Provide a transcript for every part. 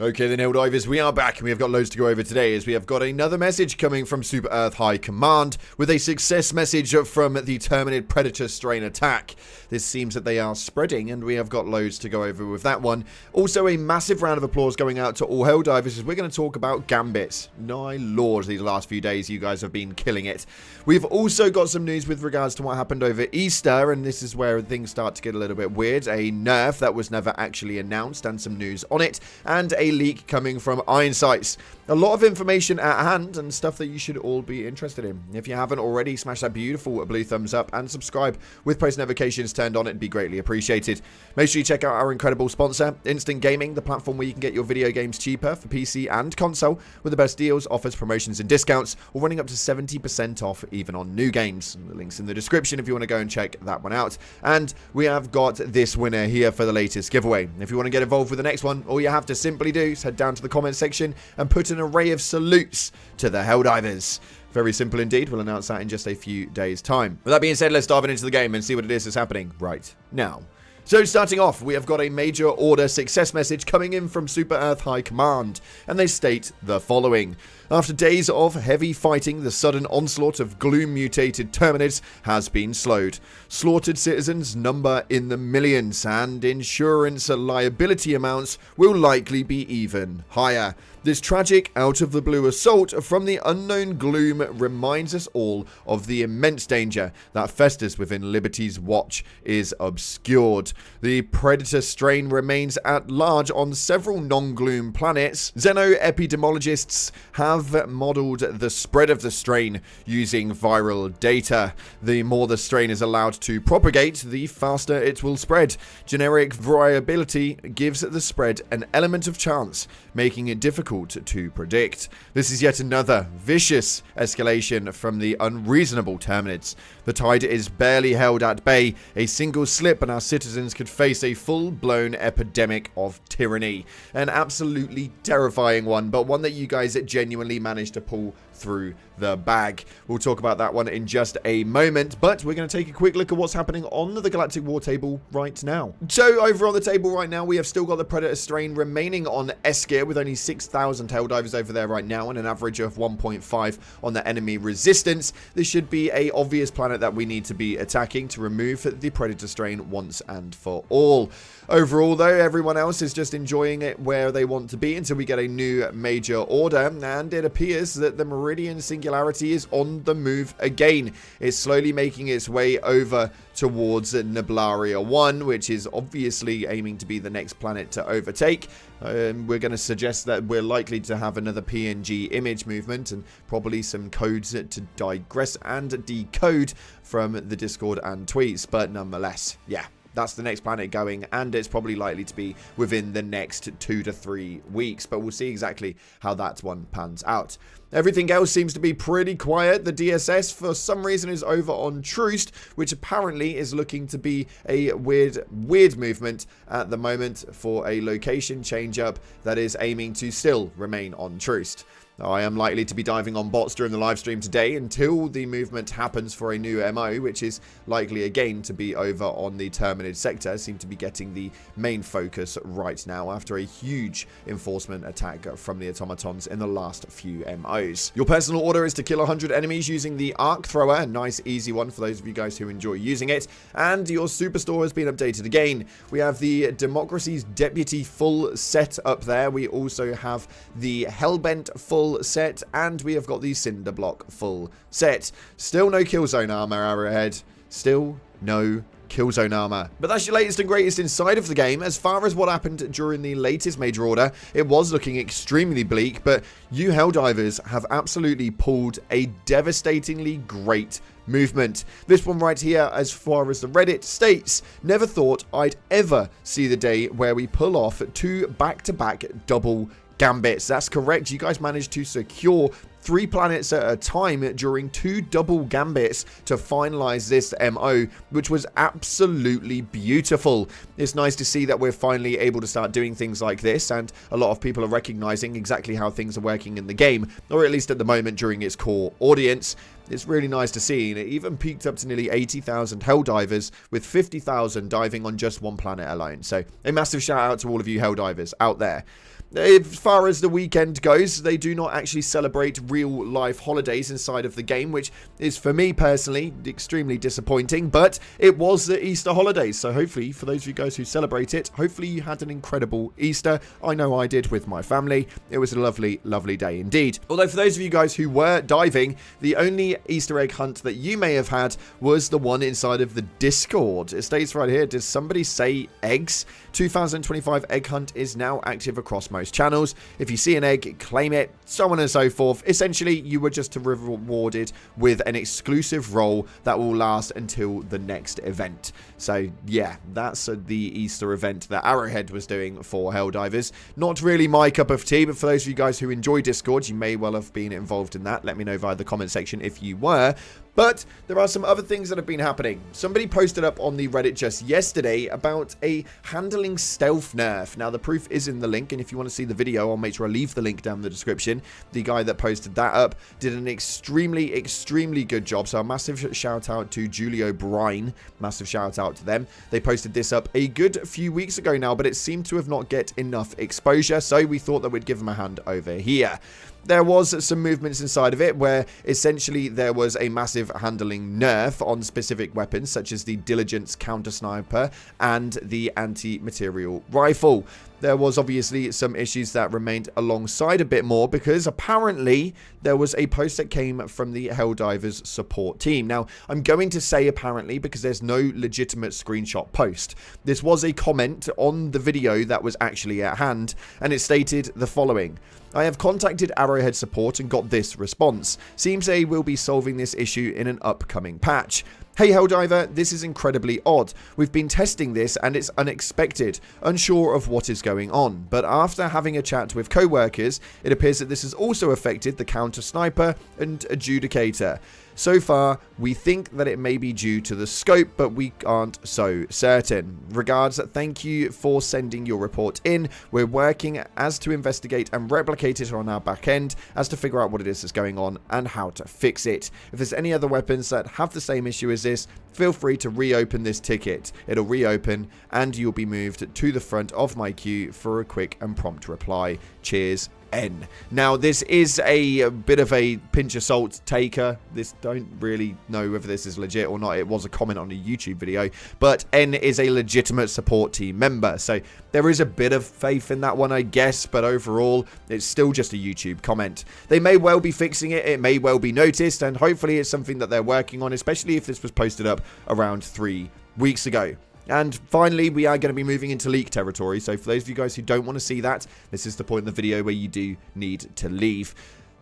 Okay then, Helldivers, we are back and we have got loads to go over today as we have got another message coming from Super Earth High Command with a success message from the Terminid Predator strain attack. This seems that they are spreading and we have got loads to go over with that one. Also, a massive round of applause going out to all Helldivers as we're going to talk about gambits. My lord, these last few days you guys have been killing it. We've also got some news with regards to what happened over Easter, and this is where things start to get a little bit weird. A nerf that was never actually announced and some news on it, and a leak coming from Iron Sights. A lot of information at hand and stuff that you should all be interested in. If you haven't already, smash that beautiful blue thumbs up and subscribe with post notifications turned on. It'd be greatly appreciated. Make sure you check out our incredible sponsor, Instant Gaming, the platform where you can get your video games cheaper for PC and console with the best deals, offers, promotions and discounts, or running up to 70% off even on new games. The link's in the description if you want to go and check that one out. And we have got this winner here for the latest giveaway. If you want to get involved with the next one, all you have to simply do is head down to the comment section and put an array of salutes to the Helldivers. Very simple indeed. We'll announce that in just a few days' time. With that being said, let's dive into the game and see what it is that's happening right now. So starting off, we have got a major order success message coming in from Super Earth High Command, and they state the following. After days of heavy fighting, the sudden onslaught of gloom-mutated Terminids has been slowed. Slaughtered citizens number in the millions, and insurance liability amounts will likely be even higher. This tragic, out-of-the-blue assault from the unknown gloom reminds us all of the immense danger that festers within Liberty's watch is obscured. The Predator strain remains at large on several non-gloom planets. Xenoepidemiologists have modeled the spread of the strain using viral data. The more the strain is allowed to propagate, the faster it will spread. Generic variability gives the spread an element of chance, making it difficult to predict. This is yet another vicious escalation from the unreasonable Terminids. The tide is barely held at bay. A single slip and our citizens could face a full-blown epidemic of tyranny. An absolutely terrifying one, but one that you guys genuinely managed to pull through the bag. We'll talk about that one in just a moment, but we're going to take a quick look at what's happening on the Galactic War table right now. So over on the table right now, we have still got the Predator strain remaining on S gear with only 6,000 Helldivers over there right now and an average of 1.5 on the enemy resistance. This should be a obvious planet that we need to be attacking to remove the Predator strain once and for all. Overall though, everyone else is just enjoying it where they want to be until we get a new major order, and it appears that the Meridian Singularity is on the move again. It's slowly making its way over towards Niblaria 1, which is obviously aiming to be the next planet to overtake. We're going to suggest that we're likely to have another PNG image movement and probably some codes to digress and decode from the Discord and tweets, but nonetheless, yeah. That's the next planet going, and it's probably likely to be within the next 2 to 3 weeks, but we'll see exactly how that one pans out. Everything else seems to be pretty quiet. The DSS, for some reason, is over on Troost, which apparently is looking to be a weird movement at the moment for a location change-up that is aiming to still remain on Troost. I am likely to be diving on bots during the live stream today until the movement happens for a new MO, which is likely again to be over on the Terminid sector. Seem to be getting the main focus right now after a huge enforcement attack from the automatons in the last few MOs. Your personal order is to kill 100 enemies using the arc thrower, a nice easy one for those of you guys who enjoy using it, and your superstore has been updated again. We have the Democracy's Deputy full set up there. We also have the Hellbent full set, and we have got the Cinder Block full set. Still no Killzone armor, Arrowhead. Still no Killzone armor. But that's your latest and greatest inside of the game. As far as what happened during the latest major order, it was looking extremely bleak, but you Helldivers have absolutely pulled a devastatingly great movement. This one right here, as far as the Reddit states, never thought I'd ever see the day where we pull off 2 back-to-back double gambits. That's correct. You guys managed to secure 3 planets at a time during 2 double gambits to finalize this MO, which was absolutely beautiful. It's nice to see that we're finally able to start doing things like this, and a lot of people are recognizing exactly how things are working in the game, or at least at the moment during its core audience. It's really nice to see, and it even peaked up to nearly 80,000 Helldivers, with 50,000 diving on just one planet alone. So a massive shout out to all of you Helldivers out there. As far as the weekend goes, they do not actually celebrate real-life holidays inside of the game, which is, for me personally, extremely disappointing, but it was the Easter holidays, so hopefully, for those of you guys who celebrate it, hopefully you had an incredible Easter. I know I did with my family. It was a lovely, lovely day indeed. Although, for those of you guys who were diving, the only Easter egg hunt that you may have had was the one inside of the Discord. It states right here, does somebody say eggs? 2025 egg hunt is now active across most channels. If you see an egg, claim it, so on and so forth. Essentially, you were just rewarded with an exclusive role that will last until the next event. So yeah, that's the Easter event that Arrowhead was doing for Helldivers. Not really my cup of tea, but for those of you guys who enjoy Discord, you may well have been involved in that. Let me know via the comment section if you were. But there are some other things that have been happening. Somebody posted up on the Reddit just yesterday about a handling stealth nerf. Now, the proof is in the link, and if you want to see the video, I'll make sure I leave the link down in the description. The guy that posted that up did an extremely, extremely good job. So a massive shout out to Julie O'Brien. Massive shout out to them. They posted this up a good few weeks ago now, but it seemed to have not get enough exposure. So we thought that we'd give them a hand over here. There was some movements inside of it where essentially there was a massive handling nerf on specific weapons such as the Diligence counter sniper and the anti-material rifle. There was obviously some issues that remained alongside a bit more because apparently there was a post that came from the Helldivers support team. Now, I'm going to say apparently because there's no legitimate screenshot post. This was a comment on the video that was actually at hand, and it stated the following. I have contacted Arrowhead support and got this response. Seems they will be solving this issue in an upcoming patch. Hey Helldiver, this is incredibly odd. We've been testing this and it's unexpected, unsure of what is going on. But after having a chat with co-workers, it appears that this has also affected the counter sniper and adjudicator. So far, we think that it may be due to the scope, but we aren't so certain. Regards, thank you for sending your report in. We're working as to investigate and replicate it on our back end as to figure out what it is that's going on and how to fix it. If there's any other weapons that have the same issue as this, feel free to reopen this ticket. It'll reopen and you'll be moved to the front of my queue for a quick and prompt reply. Cheers. N. Now, this is a bit of a pinch of salt taker. This don't really know whether this is legit or not. It was a comment on a YouTube video, but N is a legitimate support team member. So there is a bit of faith in that one, I guess, but overall, it's still just a YouTube comment. They may well be fixing it. It may well be noticed, and hopefully it's something that they're working on, especially if this was posted up around 3 weeks ago. And finally, we are going to be moving into leak territory. So for those of you guys who don't want to see that, this is the point in the video where you do need to leave.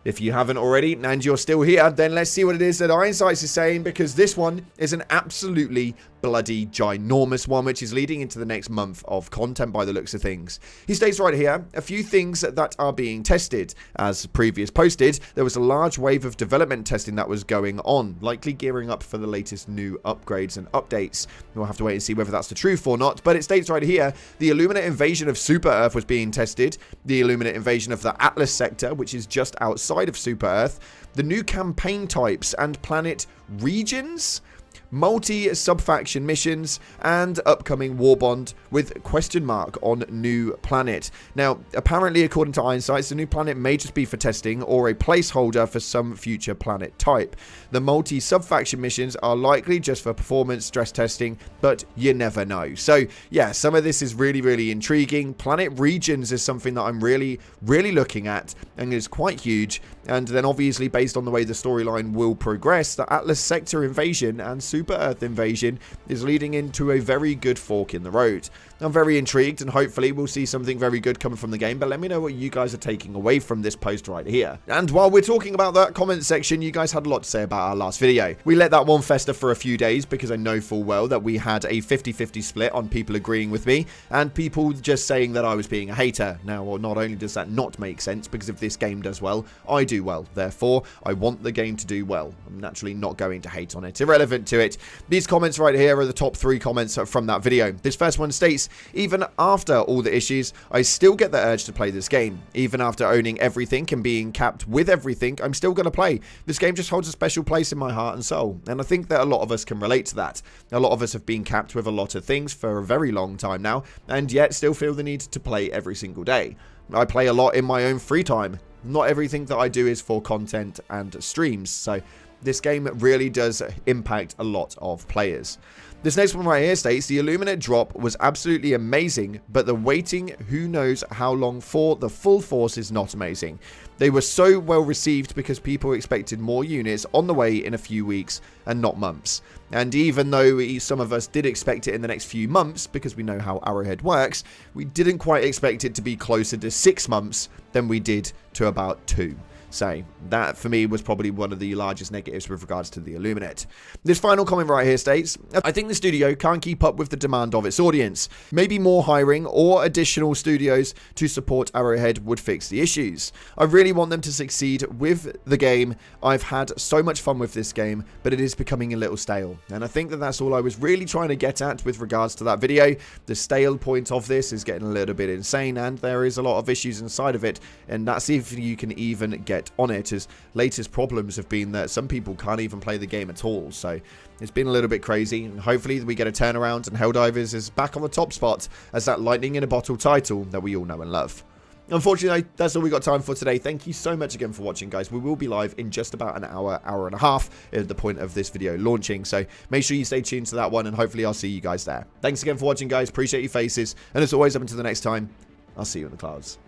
If you haven't already and you're still here, then let's see what it is that Ironsights is saying, because this one is an absolutely bloody ginormous one, which is leading into the next month of content by the looks of things. He states right here, a few things that are being tested. As previous posted, there was a large wave of development testing that was going on, likely gearing up for the latest new upgrades and updates. We'll have to wait and see whether that's the truth or not, but it states right here, the Illuminate invasion of Super Earth was being tested, the Illuminate invasion of the Atlas sector, which is just outside of Super Earth, the new campaign types and planet regions, multi-subfaction missions, and upcoming war bond with question mark on new planet. Now, apparently, according to Ironsights, the new planet may just be for testing or a placeholder for some future planet type. The multi-subfaction missions are likely just for performance stress testing, but you never know. So, yeah, some of this is really, really intriguing. Planet regions is something that I'm really, really looking at, and is quite huge. And then, obviously, based on the way the storyline will progress, the Atlas sector invasion and Super Earth invasion is leading into a very good fork in the road. I'm very intrigued, and hopefully we'll see something very good coming from the game, but let me know what you guys are taking away from this post right here. And while we're talking about that comment section, you guys had a lot to say about our last video. We let that one fester for a few days because I know full well that we had a 50-50 split on people agreeing with me and people just saying that I was being a hater. Now, well, not only does that not make sense, because if this game does well, I do well. Therefore, I want the game to do well. I'm naturally not going to hate on it. Irrelevant to it. These comments right here are the top 3 comments from that video. This first one states, even after all the issues, I still get the urge to play this game. Even after owning everything and being capped with everything, I'm still going to play. This game just holds a special place in my heart and soul. And I think that a lot of us can relate to that. A lot of us have been capped with a lot of things for a very long time now, and yet still feel the need to play every single day. I play a lot in my own free time. Not everything that I do is for content and streams, so this game really does impact a lot of players. This next one right here states, the Illuminate drop was absolutely amazing, but the waiting who knows how long for the full force is not amazing. They were so well received because people expected more units on the way in a few weeks and not months. And even though some of us did expect it in the next few months, because we know how Arrowhead works, we didn't quite expect it to be closer to 6 months than we did to about 2. So that for me was probably one of the largest negatives with regards to the Illuminate. This final comment right here states, I think the studio can't keep up with the demand of its audience. Maybe more hiring or additional studios to support Arrowhead would fix the issues. I really want them to succeed with the game. I've had so much fun with this game, but it is becoming a little stale. And I think that that's all I was really trying to get at with regards to that video. The stale point of this is getting a little bit insane, and there is a lot of issues inside of it, and that's if you can even get on it, as latest problems have been that some people can't even play the game at all. So it's been a little bit crazy, and hopefully we get a turnaround and Helldivers is back on the top spot as that lightning in a bottle title that we all know and love. Unfortunately, that's all we got time for today. Thank you so much again for watching, guys. We will be live in just about an hour, hour and a half at the point of this video launching. So make sure you stay tuned to that one, and hopefully I'll see you guys there. Thanks again for watching, guys. Appreciate your faces. And as always, up until the next time, I'll see you in the clouds.